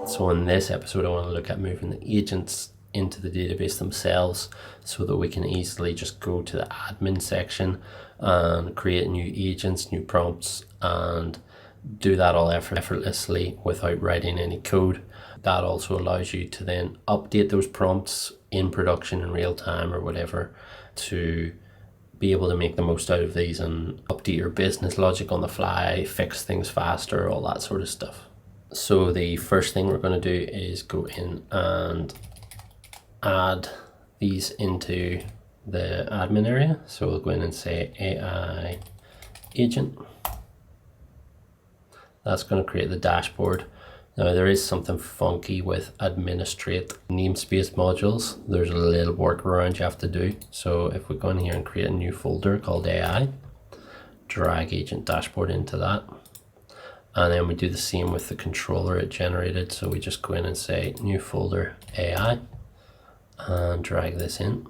So in this episode, I want to look at moving the agents into the database themselves so that we can easily just go to the admin section and create new agents, new prompts, and do that all effortlessly without writing any code. That also allows you to then update those prompts in production in real time or whatever to be able to make the most out of these and update your business logic on the fly, fix things faster, all that sort of stuff. So the first thing we're going to do is go in and add these into the admin area. So we'll go in and say AI agent. That's going to create the dashboard. Now there is something funky with administrate namespace modules. There's a little workaround you have to do. So if we go in here and create a new folder called AI, drag agent dashboard into that. And then we do the same with the controller it generated. So we just go in and say new folder AI and drag this in.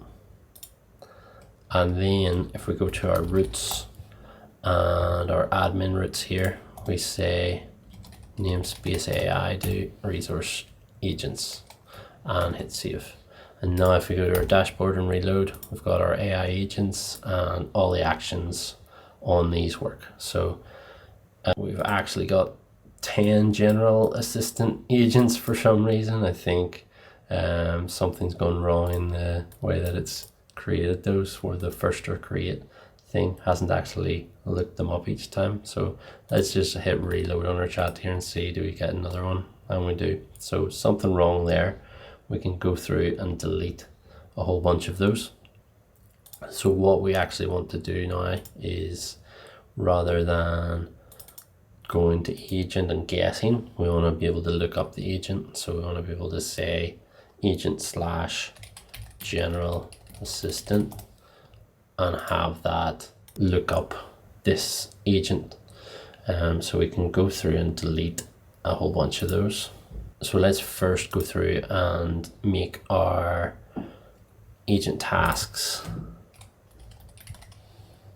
And then if we go to our roots and our admin roots here, we say namespace AI do resource agents and hit save. And now if we go to our dashboard and reload, we've got our AI agents and all the actions on these work. So we've actually got 10 general assistant agents for some reason. I think something's gone wrong in the way that it's created those, where the first or create thing hasn't actually looked them up each time. So let's just hit reload on our chat here and see, do we get another one? And we do. So something wrong there. We can go through and delete a whole bunch of those. So what we actually want to do now is, rather than going to agent and guessing, we want to be able to look up the agent. So we want to be able to say agent slash general assistant and have that look up this agent. So we can go through and delete a whole bunch of those. So let's first go through and make our agent tasks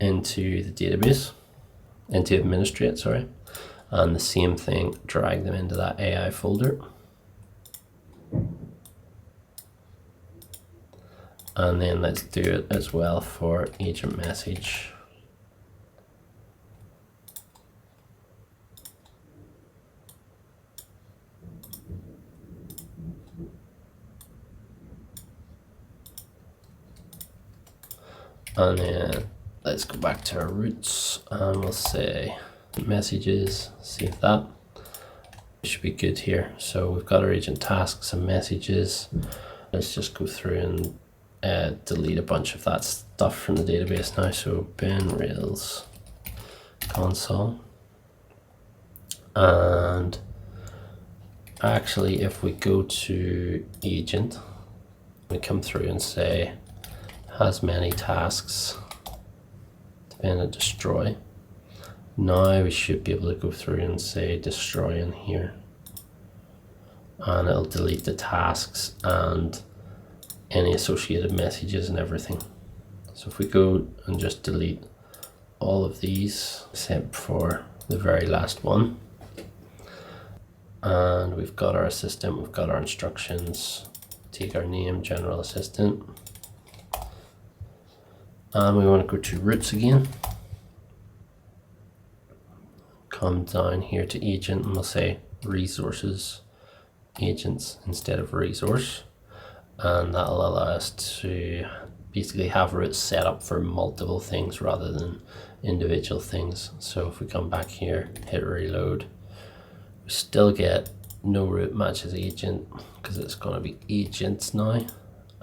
into the database, into administrate, sorry. And the same thing, drag them into that AI folder. And then let's do it as well for agent message. And then let's go back to our roots and we'll say messages, save that. It should be good here. So we've got our agent tasks and messages. Let's just go through and delete a bunch of that stuff from the database now. So bin rails console. And actually, if we go to agent, we come through and say has many tasks, bin and destroy. Now we should be able to go through and say destroy in here, and it'll delete the tasks and any associated messages and everything. So if we go and just delete all of these except for the very last one, and we've got our assistant, we've got our instructions, take our name, general assistant, and we want to go to roots again. Come down here to agent and we'll say resources agents instead of resource, and that'll allow us to basically have roots set up for multiple things rather than individual things. So if we come back here, hit reload, we still get no root matches agent because it's going to be agents now,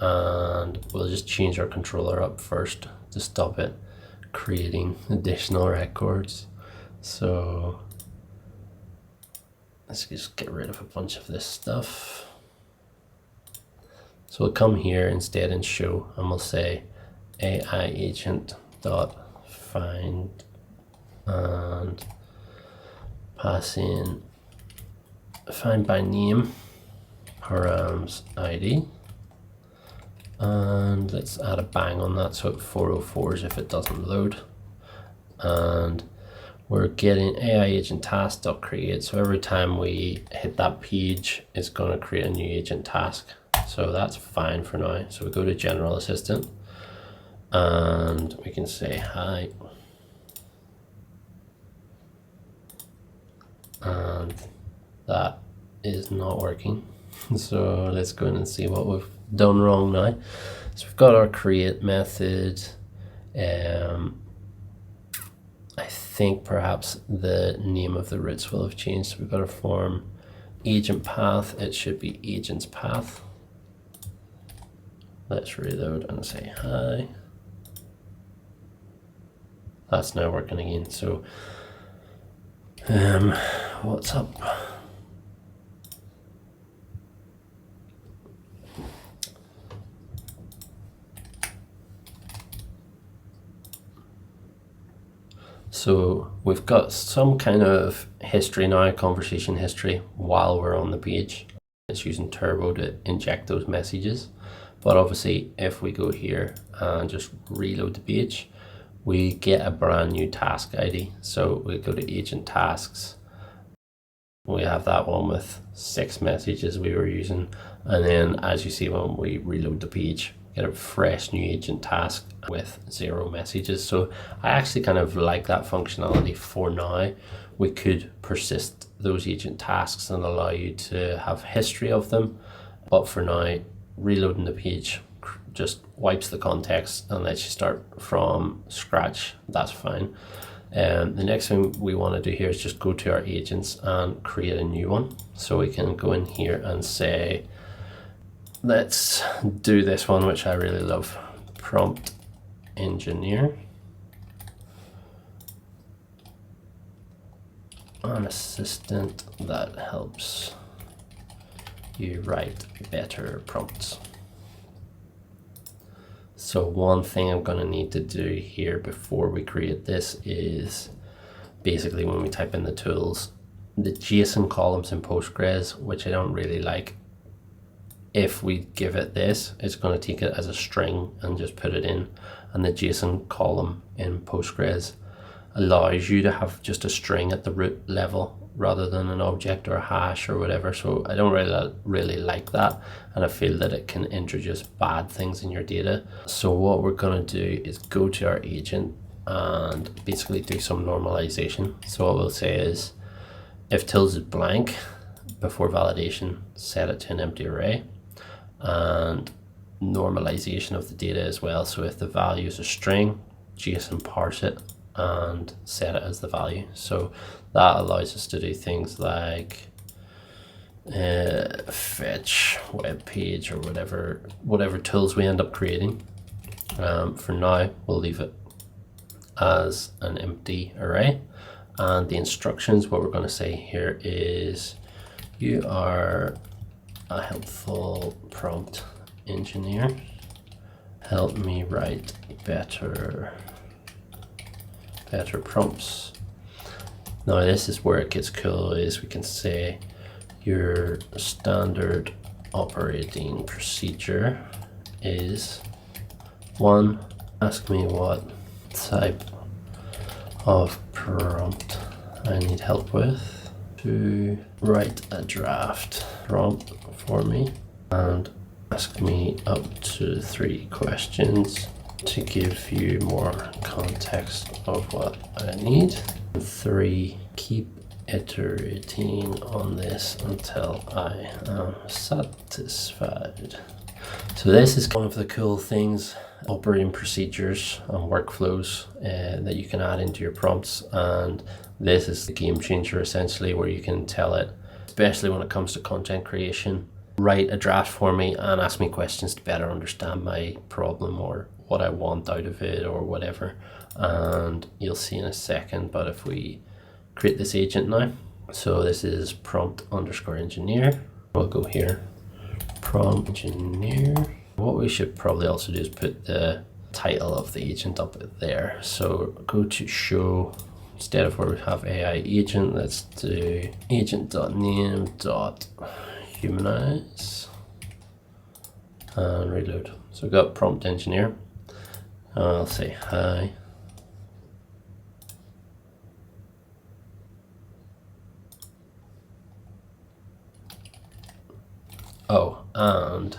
and we'll just change our controller up first to stop it creating additional records. So let's just get rid of a bunch of this stuff. So we'll come here instead and show, and we'll say AI agent dot find and pass in find by name params ID, and let's add a bang on that so it 404s if it doesn't load. And we're getting AI agent task.create. So every time we hit that page, it's going to create a new agent task. So that's fine for now. So we go to General Assistant and we can say hi. And that is not working. So let's go in and see what we've done wrong now. So we've got our create method. I think perhaps the name of the routes will have changed. So we've got our form agent path. It should be agent's path. Let's reload and say hi. That's now working again. So what's up? So we've got some kind of history now, conversation history, while we're on the page. It's using Turbo to inject those messages. But obviously, if we go here and just reload the page, we get a brand new task ID. So we go to agent tasks. We have that one with 6 messages we were using. And then as you see, when we reload the page, get a fresh new agent task with 0 messages. So I actually kind of like that functionality for now. We could persist those agent tasks and allow you to have history of them. But for now, reloading the page just wipes the context and lets you start from scratch. That's fine. The next thing we want to do here is just go to our agents and create a new one. So we can go in here and say, let's do this one, which I really love, prompt engineer. An assistant that helps you write better prompts. So one thing I'm going to need to do here before we create this is basically when we type in the tools, the JSON columns in Postgres, which I don't really like. If we give it this, it's going to take it as a string and just put it in. And the JSON column in Postgres allows you to have just a string at the root level rather than an object or a hash or whatever. So I don't really like that, and I feel that it can introduce bad things in your data. So what we're going to do is go to our agent and basically do some normalization. So what we'll say is, if tilde is blank before validation, set it to an empty array, and normalization of the data as well. So if the value is a string, JSON parse it and set it as the value. So that allows us to do things like fetch web page or whatever tools we end up creating. For now, we'll leave it as an empty array. And the instructions, what we're going to say here is, you are a helpful prompt engineer. Help me write better prompts. Now this is where it gets cool, is we can say your standard operating procedure is 1, ask me what type of prompt I need help with, 2, write a draft prompt for me, and ask me up to 3 questions to give you more context of what I need. 3, keep iterating on this until I am satisfied. So this is one of the cool things, operating procedures and workflows that you can add into your prompts. And this is the game changer essentially, where you can tell it, especially when it comes to content creation, write a draft for me and ask me questions to better understand my problem or what I want out of it or whatever. And you'll see in a second, but if we create this agent now, so this is prompt_engineer, we'll go here, prompt engineer. What we should probably also do is put the title of the agent up there. So go to show, instead of where we have AI agent, let's do agent.name.humanize and reload. So we've got prompt engineer. I'll say hi. Oh, and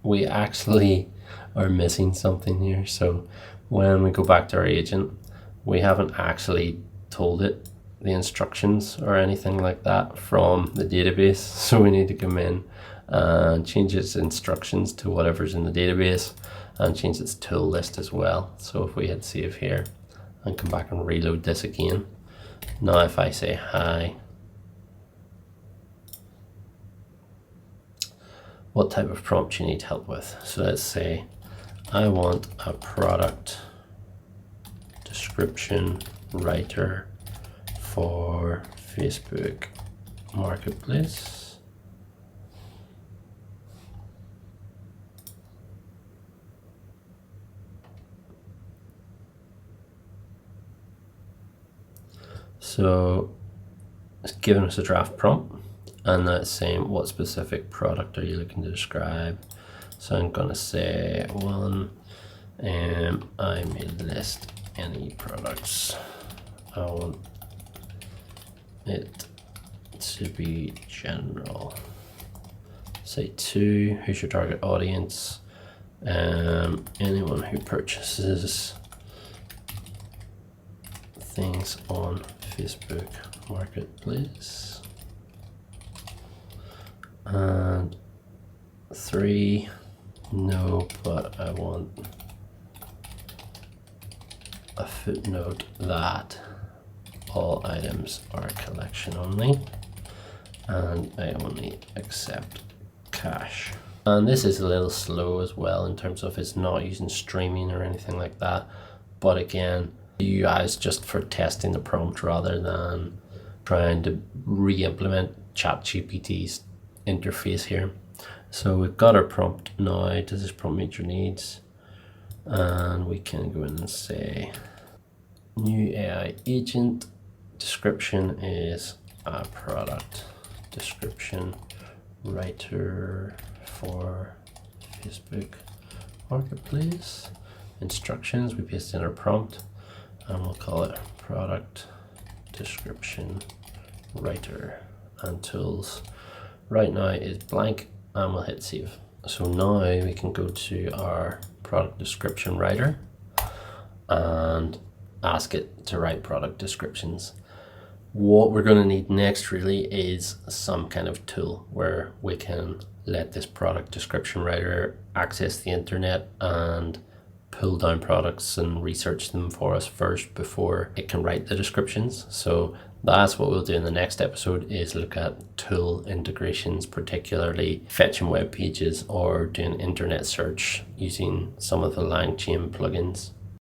we actually are missing something here. So when we go back to our agent, we haven't actually told it the instructions or anything like that from the database. So we need to come in and change its instructions to whatever's in the database and change its tool list as well. So if we hit save here and come back and reload this again, now if I say hi, what type of prompt you need help with. So let's say I want a product description writer for Facebook Marketplace. So it's giving us a draft prompt, and that's saying what specific product are you looking to describe. So I'm gonna say one, I made a list any products. I want it to be general. Say two, who's your target audience? Anyone who purchases things on Facebook Marketplace. And three, no, but I want a footnote that all items are collection only and I only accept cash. And this is a little slow as well in terms of it's not using streaming or anything like that, but again, the UI is just for testing the prompt rather than trying to re-implement ChatGPT's interface here. So we've got our prompt now. Does this prompt meet your needs? And we can go in and say new AI agent description is a product description writer for Facebook Marketplace. Instructions, we paste in our prompt and we'll call it product description writer, and tools right now is blank, and we'll hit save. So now we can go to our product description writer and ask it to write product descriptions. What we're going to need next really is some kind of tool where we can let this product description writer access the internet and pull down products and research them for us first before it can write the descriptions. So that's what we'll do in the next episode, is look at tool integrations, particularly fetching web pages or doing internet search using some of the LangChain plugins.